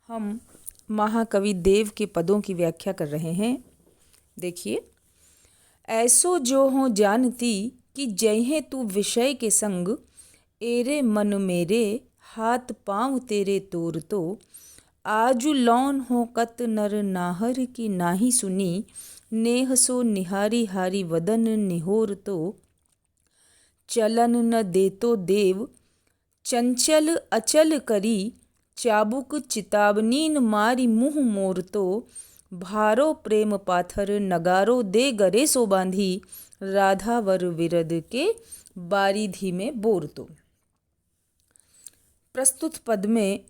हम महाकवि देव के पदों की व्याख्या कर रहे हैं। देखिए, ऐसो जो हो जानती कि जयहे तू विषय के संग, एरे मन मेरे हाथ पाँव तेरे तोर तो, आजु लौन हो कत नर नाहर की नाही सुनी, नेह सो निहारी हारी वदन निहोर तो, चलन न देतो देव चंचल अचल करी, चाबुक चितावनीन मारी मुँह मोर तो, भारो प्रेम पाथर नगारो दे गरे सो बांधी, राधावर विरद के बारिधि में बोर तो। प्रस्तुत पद में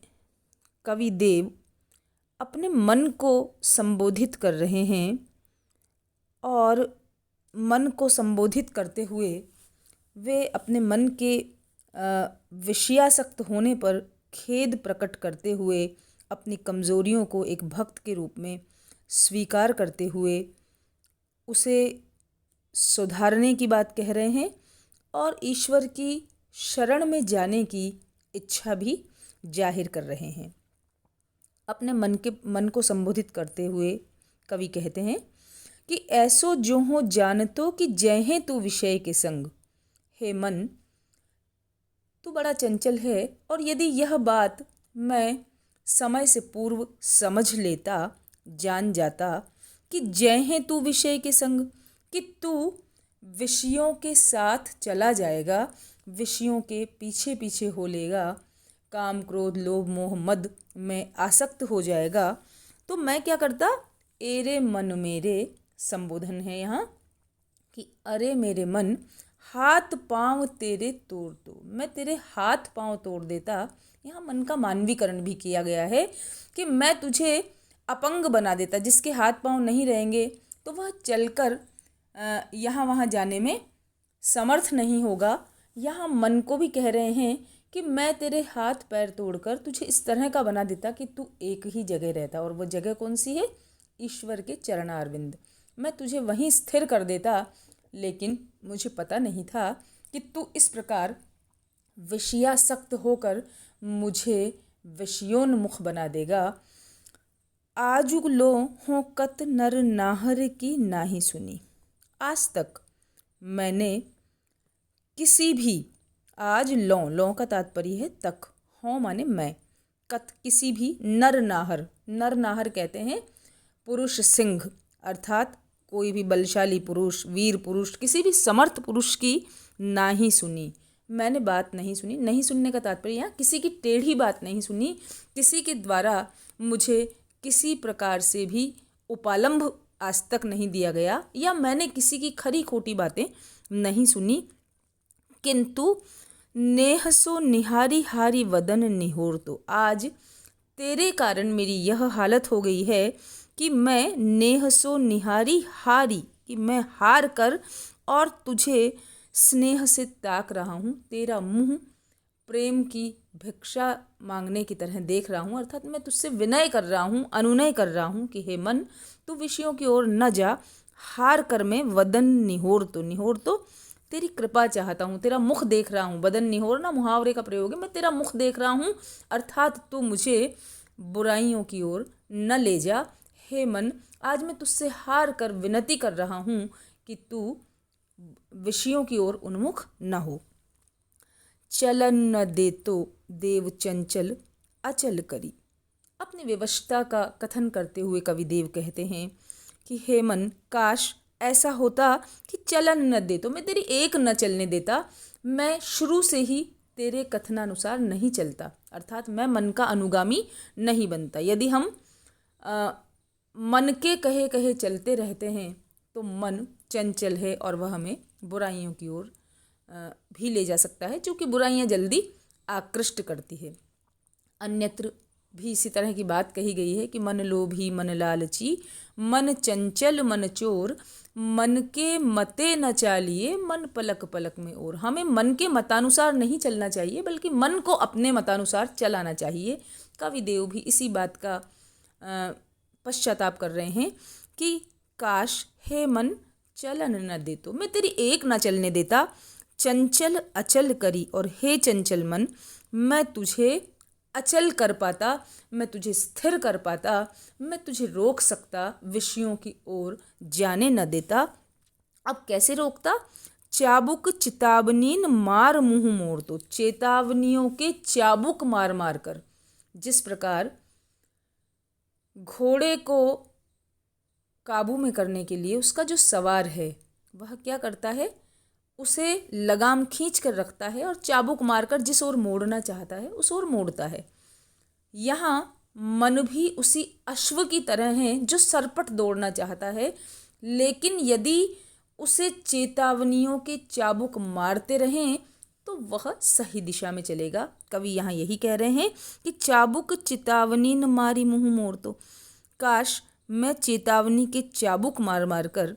कवि देव अपने मन को संबोधित कर रहे हैं और मन को संबोधित करते हुए वे अपने मन के विषयासक्त होने पर खेद प्रकट करते हुए अपनी कमज़ोरियों को एक भक्त के रूप में स्वीकार करते हुए उसे सुधारने की बात कह रहे हैं और ईश्वर की शरण में जाने की इच्छा भी जाहिर कर रहे हैं। अपने मन को संबोधित करते हुए कवि कहते हैं कि ऐसो जो हो जानतो कि जयहे तू विषय के संग। हे मन, तू बड़ा चंचल है, और यदि यह बात मैं समय से पूर्व समझ लेता, जान जाता कि जयहे तू विषय के संग, कि तू विषयों के साथ चला जाएगा, विषयों के पीछे पीछे हो लेगा, काम क्रोध लोभ मोह मद में आसक्त हो जाएगा, तो मैं क्या करता? एरे मन मेरे संबोधन है यहाँ कि अरे मेरे मन, हाथ पांव तेरे तोड़ दो, मैं तेरे हाथ पांव तोड़ देता। यहाँ मन का मानवीकरण भी किया गया है कि मैं तुझे अपंग बना देता। जिसके हाथ पांव नहीं रहेंगे तो वह चलकर यहाँ वहाँ जाने में समर्थ नहीं होगा। यहाँ मन को भी कह रहे हैं कि मैं तेरे हाथ पैर तोड़कर तुझे इस तरह का बना देता कि तू एक ही जगह रहता, और वह जगह कौन सी है? ईश्वर के चरणारविंद। मैं तुझे वहीं स्थिर कर देता, लेकिन मुझे पता नहीं था कि तू इस प्रकार विषयासक्त होकर मुझे विषयोन्मुख बना देगा। आजु लो हो कत नर नाहर की नाही सुनी। आज तक मैंने किसी भी, आज लौ का तात्पर्य है तक, हों माने मैं, कत किसी भी, नर नाहर कहते हैं पुरुष सिंह, अर्थात कोई भी बलशाली पुरुष, वीर पुरुष, किसी भी समर्थ पुरुष की नाही सुनी। मैंने बात नहीं सुनी। नहीं सुनने का तात्पर्य यहाँ किसी की टेढ़ी बात नहीं सुनी, किसी के द्वारा मुझे किसी प्रकार से भी उपालंभ आज तक नहीं दिया गया, या मैंने किसी की खरी खोटी बातें नहीं सुनी। किंतु नेह सो निहारी हारी वदन निहोर तो, आज तेरे कारण मेरी यह हालत हो गई है कि मैं नेह सो निहारी हारी, कि मैं हार कर और तुझे स्नेह से ताक रहा हूँ, तेरा मुँह प्रेम की भिक्षा मांगने की तरह देख रहा हूँ, अर्थात मैं तुझसे विनय कर रहा हूँ, अनुनय कर रहा हूँ कि हे मन, तू विषयों की ओर न जा, हार कर मैं वदन निहोर तो तेरी कृपा चाहता हूँ, तेरा मुख देख रहा हूँ। बदन निहोर ना मुहावरे का प्रयोग है, मैं तेरा मुख देख रहा हूँ, अर्थात तू मुझे बुराइयों की ओर न ले जा। हे मन, आज मैं तुझसे हार कर विनती कर रहा हूँ कि तू विषयों की ओर उन्मुख न हो। चलन न दे तो देव चंचल अचल करी। अपनी विवशता का कथन करते हुए कवि देव कहते हैं कि हे मन, काश ऐसा होता कि चलन न दे तो, मैं तेरी एक न चलने देता, मैं शुरू से ही तेरे कथनानुसार नहीं चलता, अर्थात मैं मन का अनुगामी नहीं बनता। यदि हम मन के कहे कहे चलते रहते हैं तो मन चंचल है और वह हमें बुराइयों की ओर भी ले जा सकता है, क्योंकि बुराइयां जल्दी आकृष्ट करती है। अन्यत्र भी इसी तरह की बात कही गई है कि मन लोभी मन लालची, मन चंचल मन चोर, मन के मते न चालिए, मन पलक पलक में और। हमें मन के मतानुसार नहीं चलना चाहिए, बल्कि मन को अपने मतानुसार चलाना चाहिए। कवि देव भी इसी बात का पश्चाताप कर रहे हैं कि काश हे मन चलन न दे तो, मैं तेरी एक न चलने देता, चंचल अचल करी, और हे चंचल मन, मैं तुझे अचल कर पाता, मैं तुझे स्थिर कर पाता, मैं तुझे रोक सकता, विषयों की ओर जाने न देता। अब कैसे रोकता? चाबुक चितावनीन मार मुंह मोड़ दो। चेतावनियों के चाबुक मार मार कर, जिस प्रकार घोड़े को काबू में करने के लिए उसका जो सवार है वह क्या करता है, उसे लगाम खींच कर रखता है और चाबुक मारकर जिस ओर मोड़ना चाहता है उस ओर मोड़ता है। यहाँ मन भी उसी अश्व की तरह है जो सरपट दौड़ना चाहता है, लेकिन यदि उसे चेतावनियों के चाबुक मारते रहें तो वह सही दिशा में चलेगा। कवि यहाँ यही कह रहे हैं कि चाबुक चितावनी न मारी मुंह मोड़ दो। काश मैं चेतावनी के चाबुक मार मार कर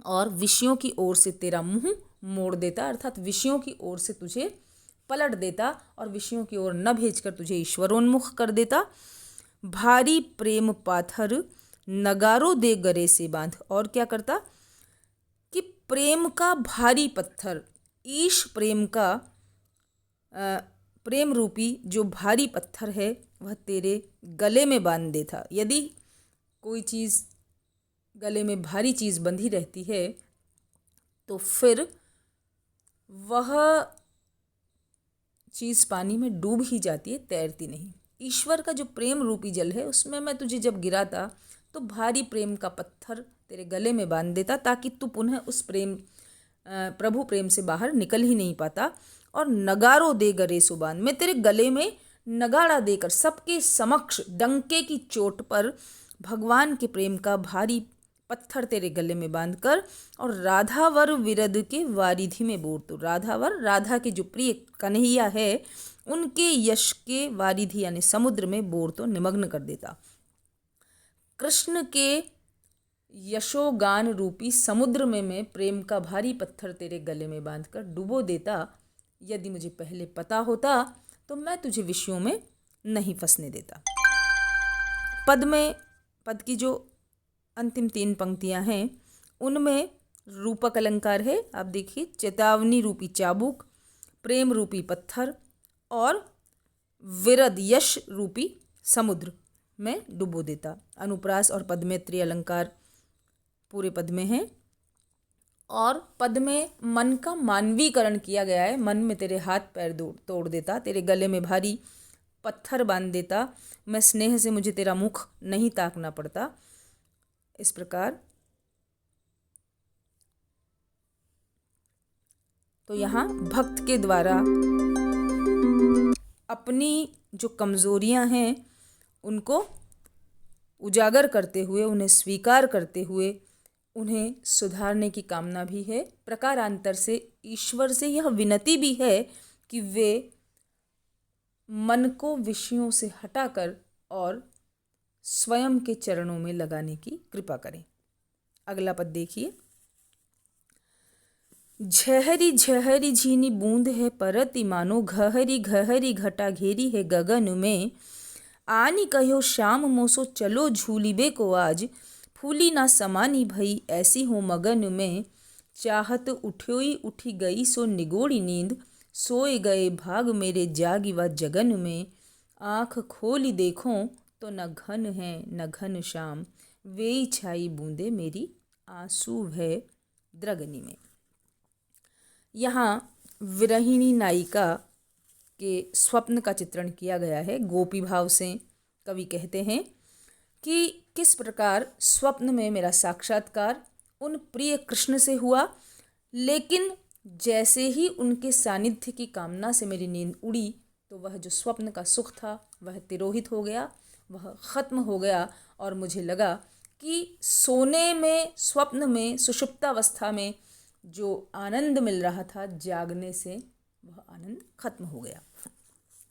और विषयों की ओर से तेरा मुंह मोड़ देता, अर्थात विषयों की ओर से तुझे पलट देता और विषयों की ओर न भेजकर तुझे ईश्वरोन्मुख कर देता। भारी प्रेम पाथर नगारो दे गरे से बांध। और क्या करता कि प्रेम का भारी पत्थर, ईश प्रेम का प्रेम रूपी जो भारी पत्थर है वह तेरे गले में बांध देता। यदि कोई चीज़ गले में भारी चीज़ बंधी रहती है तो फिर वह चीज़ पानी में डूब ही जाती है, तैरती नहीं। ईश्वर का जो प्रेम रूपी जल है उसमें मैं तुझे जब गिराता तो भारी प्रेम का पत्थर तेरे गले में बांध देता, ताकि तू पुनः उस प्रेम प्रभु प्रेम से बाहर निकल ही नहीं पाता। और नगारो दे गरे सो बांध, मैं तेरे गले में नगाड़ा देकर सबके समक्ष डंके की चोट पर भगवान के प्रेम का भारी पत्थर तेरे गले में बांधकर और राधावर विरद के वारिधि में बोर। तो राधावर, राधा के जो प्रिय कन्हैया है, उनके यश के वारिधि यानी समुद्र में बोर तो निमग्न कर देता। कृष्ण के यशोगान रूपी समुद्र में मैं प्रेम का भारी पत्थर तेरे गले में बांधकर डुबो देता। यदि मुझे पहले पता होता तो मैं तुझे विषयों में नहीं फंसने देता। पद की जो अंतिम 3 पंक्तियां हैं उनमें रूपक अलंकार है। आप देखिए, चेतावनी रूपी चाबुक, प्रेम रूपी पत्थर और विरद यश रूपी समुद्र में डुबो देता। अनुप्रास और पद में त्रि अलंकार पूरे पद में हैं और पद में मन का मानवीकरण किया गया है। मन में तेरे हाथ पैर तोड़ देता, तेरे गले में भारी पत्थर बांध देता, मैं स्नेह से मुझे तेरा मुख नहीं ताकना पड़ता। इस प्रकार तो यहाँ भक्त के द्वारा अपनी जो कमजोरियां हैं उनको उजागर करते हुए, उन्हें स्वीकार करते हुए उन्हें सुधारने की कामना भी है। प्रकारांतर से ईश्वर से यह विनती भी है कि वे मन को विषयों से हटाकर और स्वयं के चरणों में लगाने की कृपा करें। अगला पद देखिए। झहरी झहरी झीनी बूंद है परति मानो, घहरी घहरी घटा घेरी है गगन में। आनी कहो शाम मोसो चलो झूलिबे को आज, फूली ना समानी भई ऐसी हो मगन में। चाहत उठोई उठी गई सो निगोड़ी नींद, सोए गए भाग मेरे जागी व जगन में। आँख खोली देखो तो न घन है न घन श्याम, वेई छाई बूंदे मेरी आंसू है द्रगनी में। यहाँ विरहिणी नायिका के स्वप्न का चित्रण किया गया है। गोपी भाव से कवि कहते हैं कि किस प्रकार स्वप्न में मेरा साक्षात्कार उन प्रिय कृष्ण से हुआ, लेकिन जैसे ही उनके सानिध्य की कामना से मेरी नींद उड़ी तो वह जो स्वप्न का सुख था वह तिरोहित हो गया, वह खत्म हो गया और मुझे लगा कि सोने में, स्वप्न में, सुषुप्तावस्था में जो आनंद मिल रहा था जागने से, वह आनंद खत्म हो गया।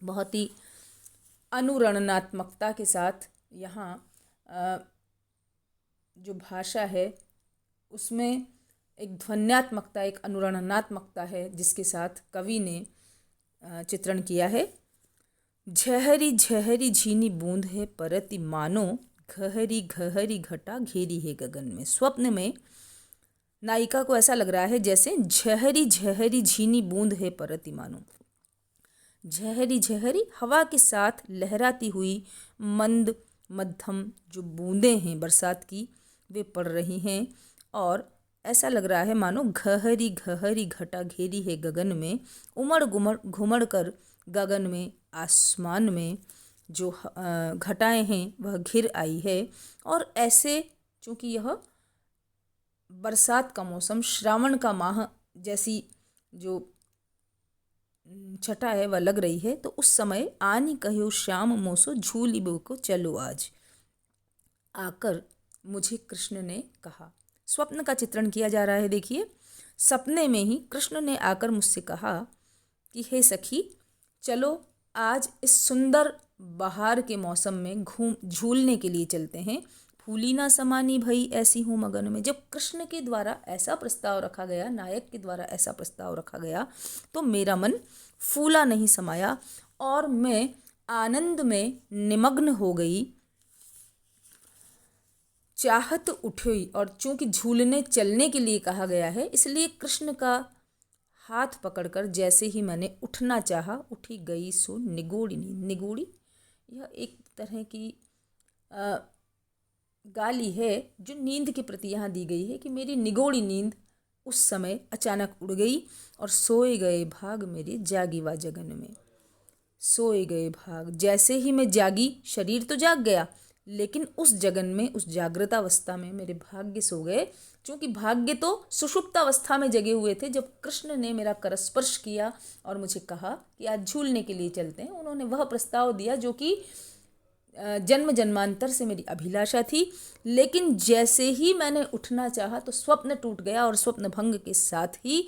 बहुत ही अनुरणनात्मकता के साथ यहाँ जो भाषा है उसमें एक ध्वन्यात्मकता, एक अनुरणनात्मकता है जिसके साथ कवि ने चित्रण किया है। झहरी झहरी झीनी बूंद है परति मानो, घहरी घहरी घटा घेरी है गगन में। स्वप्न में नायिका को ऐसा लग रहा है जैसे झहरी झहरी झीनी बूंद है परति मानो, झहरी झहरी हवा के साथ लहराती हुई मंद मध्यम जो बूंदें हैं बरसात की, वे पड़ रही हैं और ऐसा लग रहा है मानो घहरी घहरी घटा घेरी है गगन में, उमड़ घुमड़ घुमड़ कर गगन में आसमान में जो घटाएं हैं वह घिर आई है। और ऐसे चूँकि यह बरसात का मौसम, श्रावण का माह जैसी जो छटा है वह लग रही है, तो उस समय आनी कहो श्याम मोसो झूली बो को चलो आज, आकर मुझे कृष्ण ने कहा। स्वप्न का चित्रण किया जा रहा है। देखिए, सपने में ही कृष्ण ने आकर मुझसे कहा कि हे सखी, चलो आज इस सुंदर बहार के मौसम में झूलने के लिए चलते हैं। फूली ना समानी भई ऐसी हूँ मगन में। जब कृष्ण के द्वारा ऐसा प्रस्ताव रखा गया, नायक के द्वारा ऐसा प्रस्ताव रखा गया, तो मेरा मन फूला नहीं समाया और मैं आनंद में निमग्न हो गई। चाहत उठी, और चूंकि झूलने चलने के लिए कहा गया है, इसलिए कृष्ण का हाथ पकड़कर जैसे ही मैंने उठना चाहा, उठी गई सो निगोड़ी नींद। निगोड़ी यह एक तरह की गाली है जो नींद के प्रति यहाँ दी गई है कि मेरी निगोड़ी नींद उस समय अचानक उड़ गई और सोए गए भाग मेरे जागी वा जगन में। सोए गए भाग, जैसे ही मैं जागी, शरीर तो जाग गया, लेकिन उस जगन में, उस जागृतावस्था में मेरे भाग्य सो गए। क्योंकि भाग्य तो सुषुप्तावस्था में जगे हुए थे जब कृष्ण ने मेरा करस्पर्श किया और मुझे कहा कि आज झूलने के लिए चलते हैं। उन्होंने वह प्रस्ताव दिया जो कि जन्म जन्मांतर से मेरी अभिलाषा थी, लेकिन जैसे ही मैंने उठना चाहा तो स्वप्न टूट गया और स्वप्न भंग के साथ ही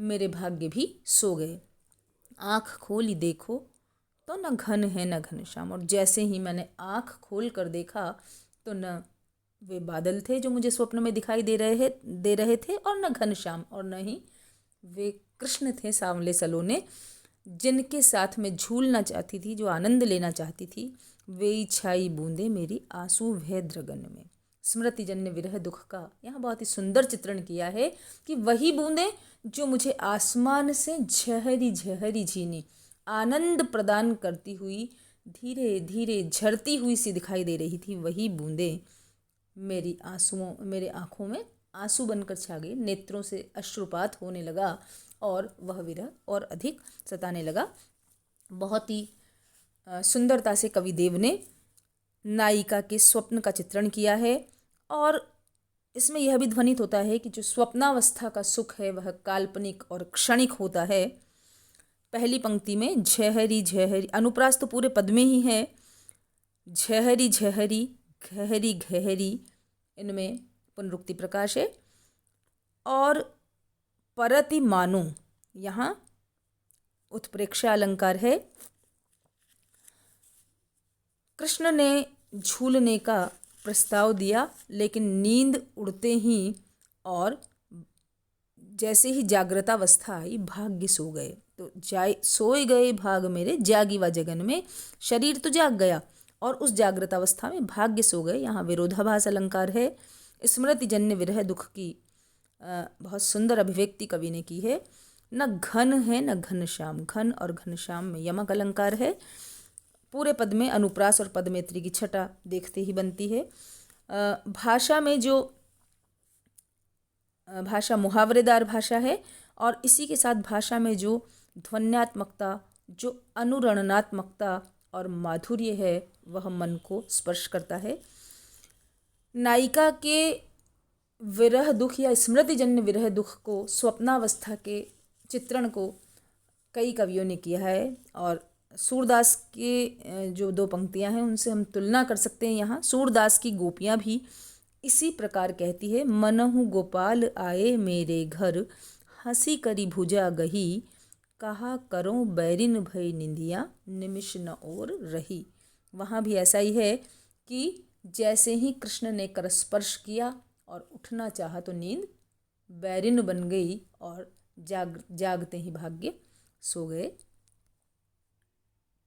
मेरे भाग्य भी सो गए। आँख खोली देखो तो न घन है न घनश्याम, और जैसे ही मैंने आँख खोल कर देखा तो न वे बादल थे जो मुझे स्वप्न में दिखाई दे रहे थे और न घनश्याम, और न ही वे कृष्ण थे सांवले सलोने जिनके साथ मैं झूलना चाहती थी, जो आनंद लेना चाहती थी। वे छाई बूंदे मेरी आंसू भय द्रगन में। स्मृति जन्य विरह दुख का यहाँ बहुत ही सुंदर चित्रण किया है कि वही बूंदें जो मुझे आसमान से झहरी झहरी झीनी आनंद प्रदान करती हुई धीरे धीरे झरती हुई सी दिखाई दे रही थी, वही बूंदें मेरे आँखों में आंसू बनकर छा गई। नेत्रों से अश्रुपात होने लगा और वह विरह और अधिक सताने लगा। बहुत ही सुंदरता से कवि देव ने नायिका के स्वप्न का चित्रण किया है और इसमें यह भी ध्वनित होता है कि जो स्वप्नावस्था का सुख है वह काल्पनिक और क्षणिक होता है। पहली पंक्ति में झहरी झहरी, अनुप्रास तो पूरे पद में ही है, झहरी झहरी गहरी गहरी, इनमें पुनरुक्ति प्रकाश है। और परति मानो, यहाँ उत्प्रेक्षा अलंकार है। कृष्ण ने झूलने का प्रस्ताव दिया, लेकिन नींद उड़ते ही और जैसे ही जागृतावस्था आई भाग्य सो गए। तो सोए गए भाग मेरे जागी वा जगन में, शरीर तो जाग गया और उस जागृतावस्था में भाग्य सो गए। यहाँ विरोधाभास अलंकार है। स्मृति जन्य विरह दुख की बहुत सुंदर अभिव्यक्ति कवि ने की है। न घन है न घनश्याम, घन और घनश्याम में यमक अलंकार है। पूरे पद में अनुप्रास और पदमेत्री की छटा देखते ही बनती है। भाषा में जो भाषा मुहावरेदार भाषा है और इसी के साथ भाषा में जो ध्वन्यात्मकता, जो अनुरणनात्मकता और माधुर्य है वह मन को स्पर्श करता है। नायिका के विरह दुख या स्मृतिजन्य विरह दुख को, स्वप्नावस्था के चित्रण को कई कवियों ने किया है और सूरदास के जो दो पंक्तियां हैं उनसे हम तुलना कर सकते हैं। यहाँ सूरदास की गोपियाँ भी इसी प्रकार कहती है, मनहु गोपाल आए मेरे घर, हंसी करी भुजा गही, कहा करो बैरिन भई निंदिया, निमिष न और रही। वहाँ भी ऐसा ही है कि जैसे ही कृष्ण ने करस्पर्श किया और उठना चाहा तो नींद बैरिन बन गई और जागते ही भाग्य सो गए।